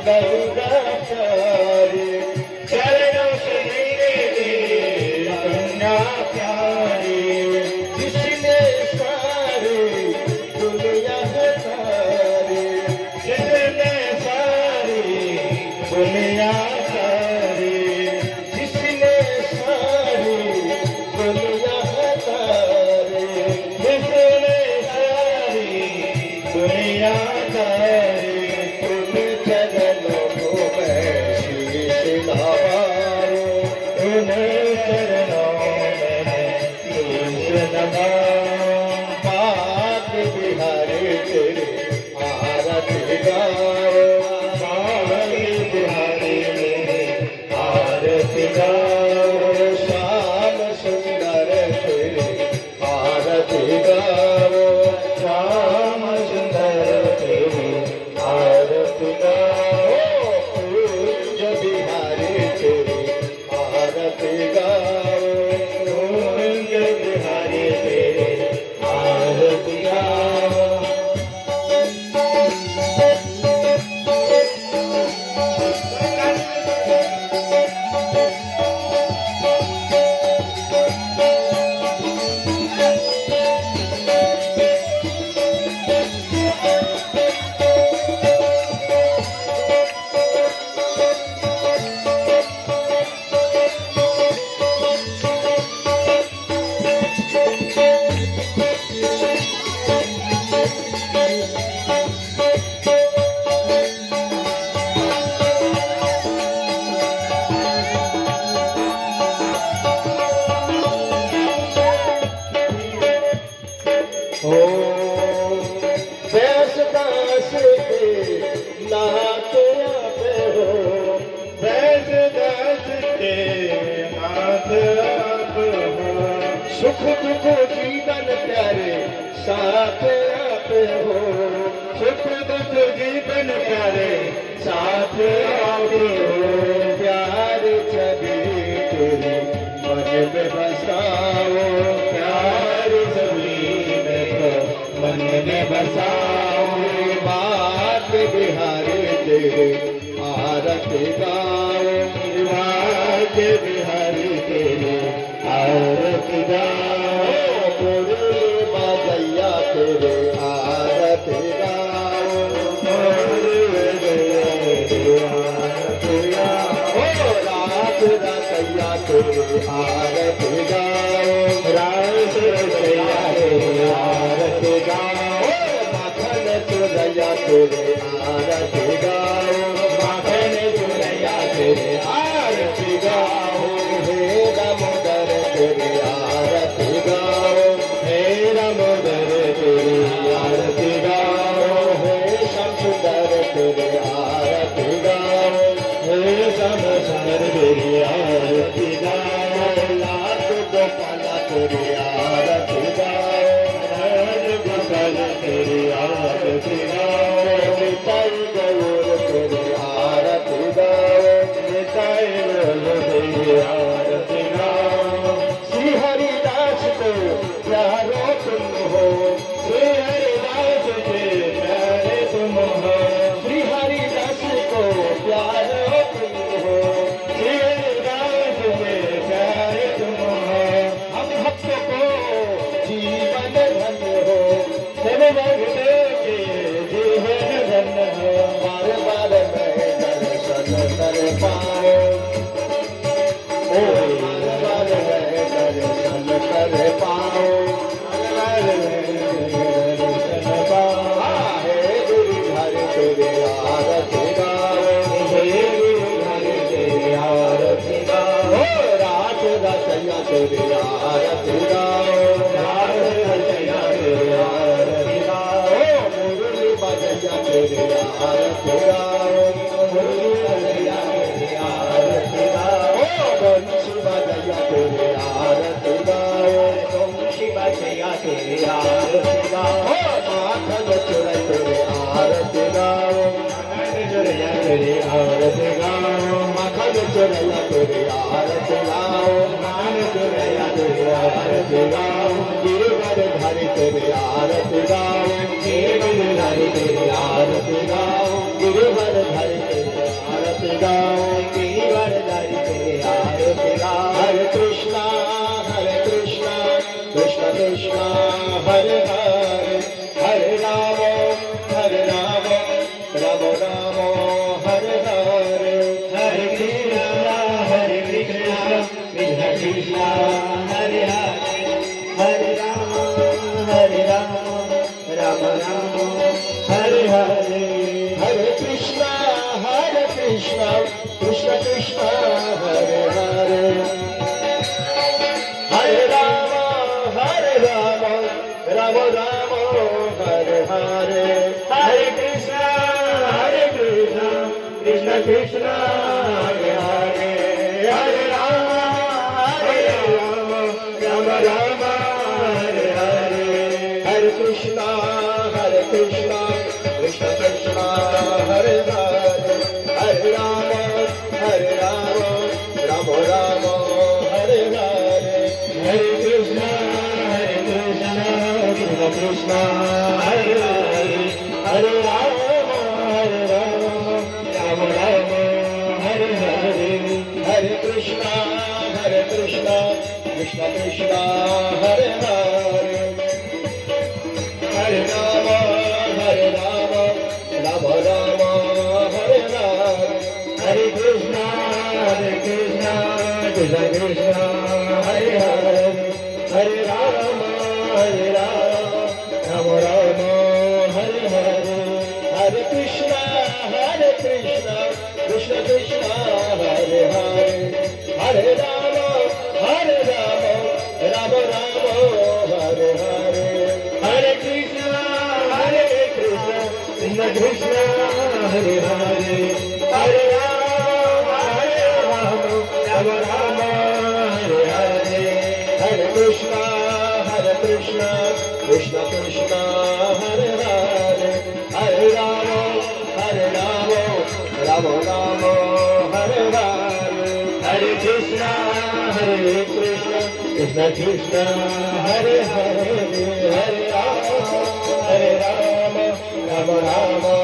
गंगा प्यारी चरणों से मेरे गंगा प्यारी जिसने सारी दुनिया सारी जिसने सारी दुनिया सारी जिसने सारी दुनिया सारी जिसने सारी दुनिया सारी तुम चरणों को मैं शीश नवाऊं उन चरणों में शीश नवाऊं पाक बिहारी तेरे आरती गाओ पाक बिहारी मेरे आरती गाओ श्याम सुंदर तेरे आरती गाओ श्याम सुंदर तेरे आरती गाओ कुंज बिहारी तेरे आरती गाओ कुंज बिहारी तेरे आरती गाओ बैस दास के नाथ आप हो बैस दास के नाथ आप हो सुख दुख जीवन प्यारे साथ आप हो सुख दुख जीवन प्यारे साथ आप हो प्यार छवि तेरे मन में बसाओ प्यार छवि में मन में बसाओ बात बिहारी तेरे आरती गाओ बात बिहारी तेरे आरती गाओ मुरली बजैया तेरे आरती गाओ मुरली आरती गाओ रात रसैया तेरे आरती गाओ रात रसैया तेरे आरती गाओ माखन चुरैया तेरे आरती गाओ माखन चुरैया तेरे आरती गाओ हे दामोदर तेरे आरती गाओ हे दामोदर तेरे आरती गाओ हे श्याम सुंदर तेरे आरती गाओ हे श्याम सुंदर तेरे आरती गाओ लाख गोपाला तेरे आरती गाओ गोपाल तेरे आरती गाओ निताई गौर तेरे आरती गाओ निताई गौर तेरे आरती गाओ श्री हरिदास को प्यारो तुम हो श्री हरिदास के प्यारे तुम हो श्री हरिदास को प्यारो तुम हो श्री हरिदास के प्यारे तुम हो हम भक्त को जीवन धन हो सब भगते के जीवन धन हो बार बार मैं दर्शन कर पाओ बार बार मैं दर्शन कर पाओ बार बार मैं दर्शन पाओ हे गिरिधारी तेरे आरती गाओ हे गिरिधारी तेरे आरती गाओ रात रसैया तेरे आरती गाओ रात रसैया तेरे आरती गाओ मुरली बजैया तेरे आरती गाओ मुरली बजैया तेरे आरती गाओ बंशी बजैया तेरे आरती गाओ बंशी बजैया तेरे आरती गाओ माखन चुरै तेरे आरती गाओ माखन चुरैया तेरे आरती गाओ माखन चुरैया तेरे आरती गाओ मान चुरैया तेरे आरती गाओ गिरवर धारी तेरे आरती गाओ गिरवर धारी तेरे आरती गाओ गिरवर धारी तेरे Krishna, Krishna Krishna, Hare Hare, Hare Rama, Rama Rama, Hare Hare, Hare Krishna, Krishna Krishna, Hare Hare, Hare Rama, Rama Rama, Hare Hare, Hare Krishna, Krishna Krishna, Hare Hare, Hare Rama, Rama Rama, Hare Hare, Hare Krishna, Krishna Krishna, Hare Hare, Hare Rama, Rama Rama, Hare Hare, Hare Krishna, Krishna Krishna, Hare Hare, Hare Rama, Rama Rama, Hare Hare, Hare Krishna, Krishna Krishna, Hare Hare, Hare Rama, Rama Rama, Hare Hare, Hare Krishna, Krishna Krishna, Hare Hare, Hare Rama, Rama Rama, Hare Hare, Hare Krishna, Krishna Krishna, Hare Hare, Hare Rama, Rama Rama, Hare Hare, Hare Krishna, Krishna Krishna, Hare Hare, Hare Rama, Rama Rama, Hare Hare, Hare Krishna, Krishna Krishna, Hare Hare, Hare Rama, Rama Rama,